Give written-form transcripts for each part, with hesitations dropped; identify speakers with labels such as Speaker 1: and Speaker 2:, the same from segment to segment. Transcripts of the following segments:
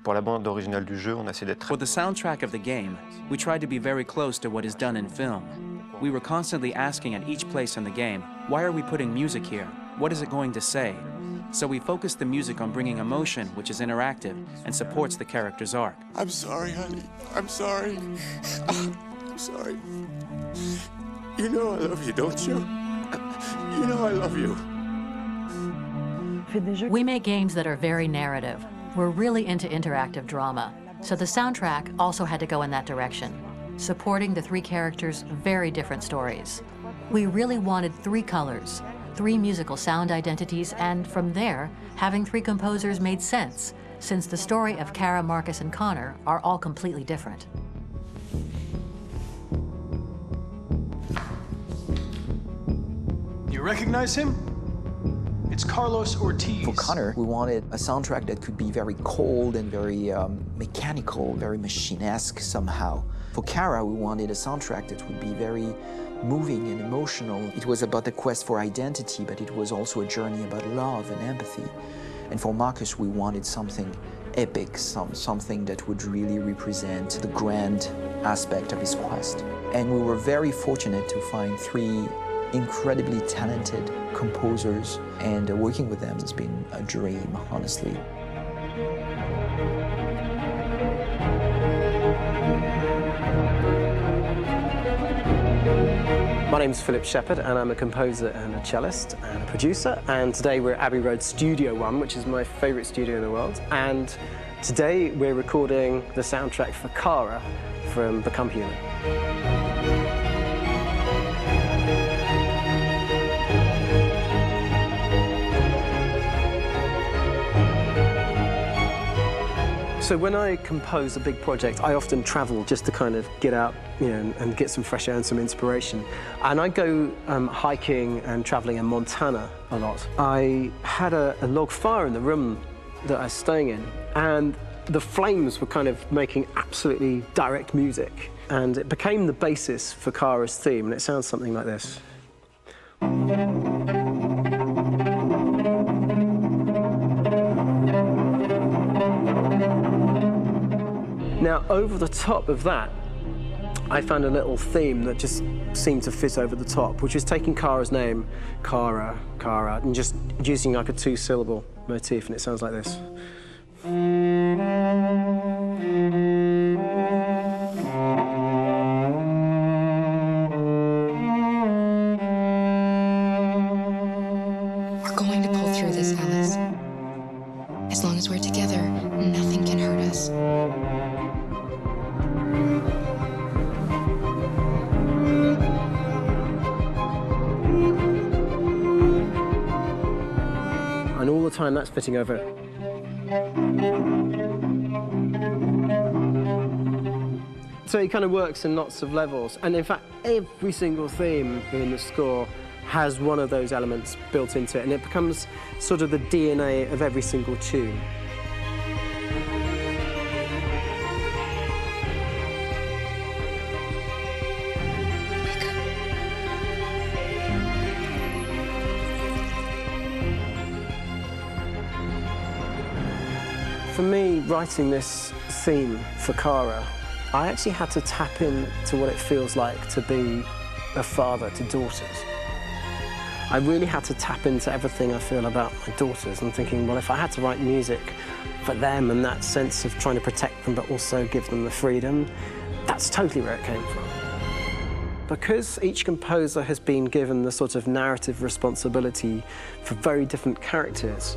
Speaker 1: Pour la bande originale du jeu, on a essayé d'être...
Speaker 2: For the soundtrack of the game, we tried to be very close to what is done in film. We were constantly asking at each place in the game, why are we putting music here? What is it going to say? So we focused the music on bringing emotion, which is interactive, and supports the character's arc.
Speaker 3: I'm sorry, honey. I'm sorry. I'm sorry. You know I love you, don't you? You know I love you.
Speaker 4: We make games that are very narrative. We're really into interactive drama. So the soundtrack also had to go in that direction, supporting the three characters' very different stories. We really wanted three colors, three musical sound identities, and from there, having three composers made sense, since the story of Kara, Marcus, and Connor are all completely different.
Speaker 5: You recognize him? It's Carlos Ortiz.
Speaker 6: For Connor, we wanted a soundtrack that could be very cold and very mechanical, very machine-esque somehow. For Kara, we wanted a soundtrack that would be very moving and emotional. It was about the quest for identity, but it was also a journey about love and empathy. And for Marcus, we wanted something epic, something that would really represent the grand aspect of his quest. And we were very fortunate to find three incredibly talented composers, and working with them has been a dream, honestly.
Speaker 7: My name's Philip Shepherd, and I'm a composer and a cellist and a producer. And today we're at Abbey Road Studio One, which is my favourite studio in the world. And today we're recording the soundtrack for Kara from Become Human. So when I compose a big project, I often travel just to kind of get out, and get some fresh air and some inspiration. And I go hiking and traveling in Montana a lot. I had a log fire in the room that I was staying in, and the flames were kind of making absolutely direct music. And it became the basis for Kara's theme, and it sounds something like this. Now, over the top of that, I found a little theme that just seemed to fit over the top, which is taking Kara's name, Kara, Kara, and just using like a two-syllable motif, and it sounds like this.
Speaker 8: We're going to pull through this, Alice. As long as we're together, nothing can hurt us.
Speaker 7: And all the time that's fitting over it. So it kind of works in lots of levels. And in fact, every single theme in the score has one of those elements built into it, and it becomes sort of the DNA of every single tune. For me, writing this theme for Kara, I actually had to tap into what it feels like to be a father to daughters. I really had to tap into everything I feel about my daughters and thinking, well, if I had to write music for them and that sense of trying to protect them but also give them the freedom, that's totally where it came from. Because each composer has been given the sort of narrative responsibility for very different characters,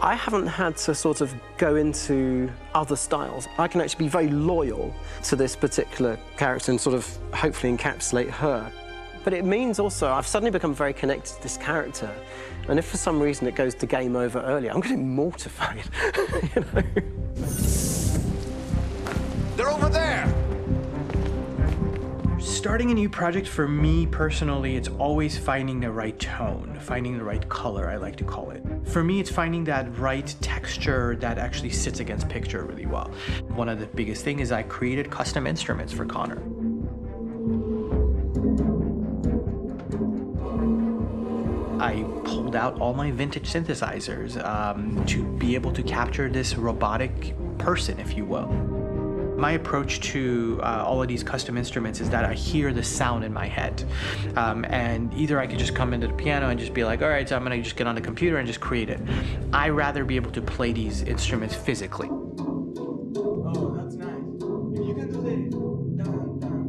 Speaker 7: I haven't had to sort of go into other styles. I can actually be very loyal to this particular character and sort of hopefully encapsulate her. But it means also I've suddenly become very connected to this character. And if for some reason it goes to game over early, I'm getting mortified, you know?
Speaker 3: They're over there!
Speaker 9: Starting a new project, for me personally, it's always finding the right tone, finding the right color, I like to call it. For me, it's finding that right texture that actually sits against picture really well. One of the biggest things is I created custom instruments for Connor. I pulled out all my vintage synthesizers to be able to capture this robotic person, if you will. My approach to all of these custom instruments is that I hear the sound in my head. And either I could just come into the piano and just be like, all right, so I'm gonna just get on the computer and just create it. I rather be able to play these instruments physically.
Speaker 5: Oh, that's nice. If you can do the dun, dun.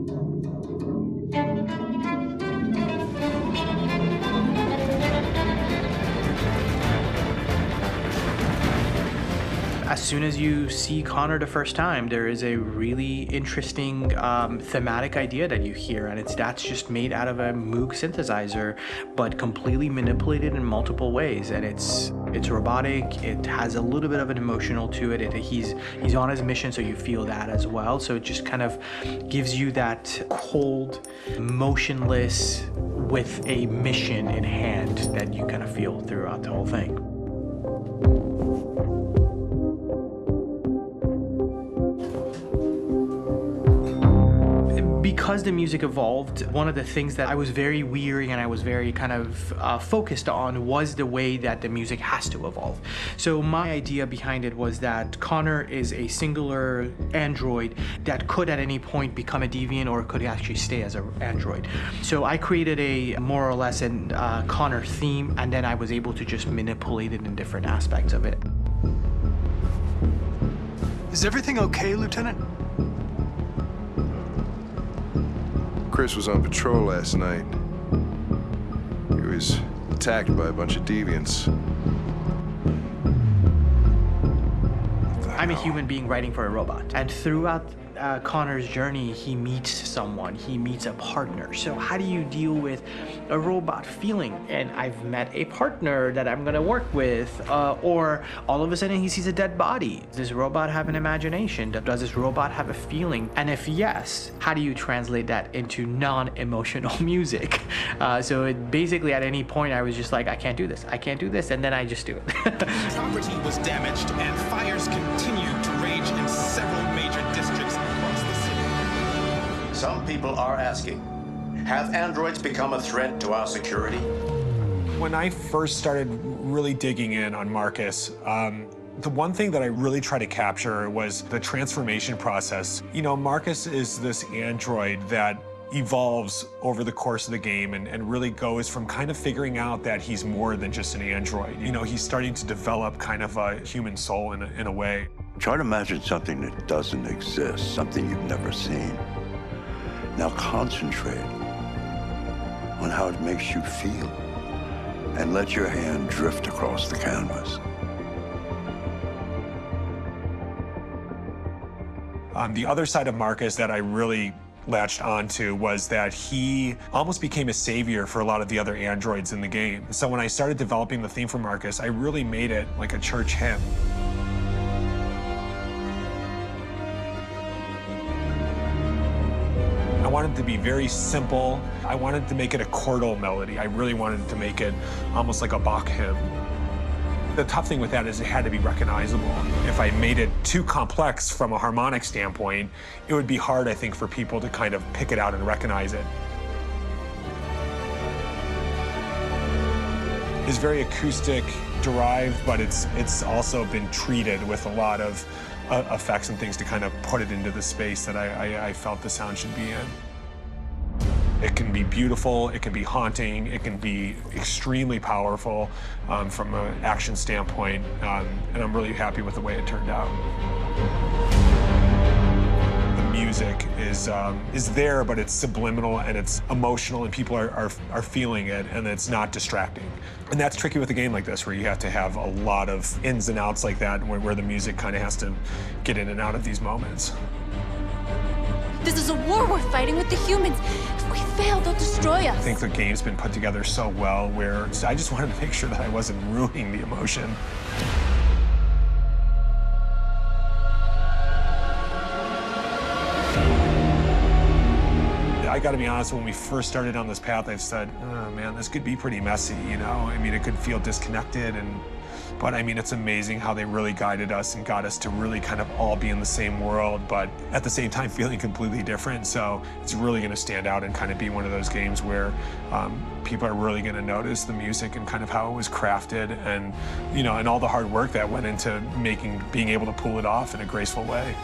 Speaker 9: As soon as you see Connor the first time, there is a really interesting thematic idea that you hear, and that's just made out of a Moog synthesizer, but completely manipulated in multiple ways. And it's robotic. It has a little bit of an emotional to it. He's on his mission, so you feel that as well. So it just kind of gives you that cold, motionless, with a mission in hand that you kind of feel throughout the whole thing. Because the music evolved, one of the things that I was very weary and I was very kind of focused on was the way that the music has to evolve. So my idea behind it was that Connor is a singular android that could at any point become a deviant or could actually stay as an android. So I created a more or less an Connor theme, and then I was able to just manipulate it in different aspects of it.
Speaker 5: Is everything okay, Lieutenant?
Speaker 10: Chris was on patrol last night. He was attacked by a bunch of deviants.
Speaker 9: I'm a human being writing for a robot, and throughout Connor's journey, he meets someone, he meets a partner. So how do you deal with a robot feeling? And I've met a partner that I'm gonna work with, or all of a sudden he sees a dead body. Does this robot have an imagination? Does this robot have a feeling? And if yes, how do you translate that into non-emotional music? So it basically at any point I was just like, I can't do this, and then I just do it.
Speaker 11: Property was damaged and fires continue to rage in several major districts across the city.
Speaker 12: Some people are asking, have androids become a threat to our security?
Speaker 13: When I first started really digging in on Marcus, the one thing that I really tried to capture was the transformation process. You know, Marcus is this android that evolves over the course of the game and really goes from kind of figuring out that he's more than just an android. You know, he's starting to develop kind of a human soul in a way.
Speaker 14: Try to imagine something that doesn't exist, something you've never seen. Now concentrate on how it makes you feel and let your hand drift across the canvas.
Speaker 13: The other side of Marcus that I really latched onto was that he almost became a savior for a lot of the other androids in the game. So when I started developing the theme for Marcus, I really made it like a church hymn. I wanted it to be very simple. I wanted to make it a chordal melody. I really wanted to make it almost like a Bach hymn. The tough thing with that is it had to be recognizable. If I made it too complex from a harmonic standpoint, it would be hard, I think, for people to kind of pick it out and recognize it. It's very acoustic derived, but it's also been treated with a lot of effects and things to kind of put it into the space that I felt the sound should be in. It can be beautiful, it can be haunting, it can be extremely powerful from an action standpoint, and I'm really happy with the way it turned out. The music is there, but it's subliminal and it's emotional, and people are feeling it, and it's not distracting. And that's tricky with a game like this, where you have to have a lot of ins and outs like that, where the music kind of has to get in and out of these moments.
Speaker 15: This is a war we're fighting with the humans. If we fail, they'll destroy us.
Speaker 13: I think the game's been put together so well where I just wanted to make sure that I wasn't ruining the emotion. I gotta be honest, when we first started on this path, I've said, oh man, this could be pretty messy, you know? I mean, it could feel disconnected, and But I mean, it's amazing how they really guided us and got us to really kind of all be in the same world, but at the same time feeling completely different. So it's really going to stand out and kind of be one of those games where people are really going to notice the music and kind of how it was crafted, and and all the hard work that went into being able to pull it off in a graceful way.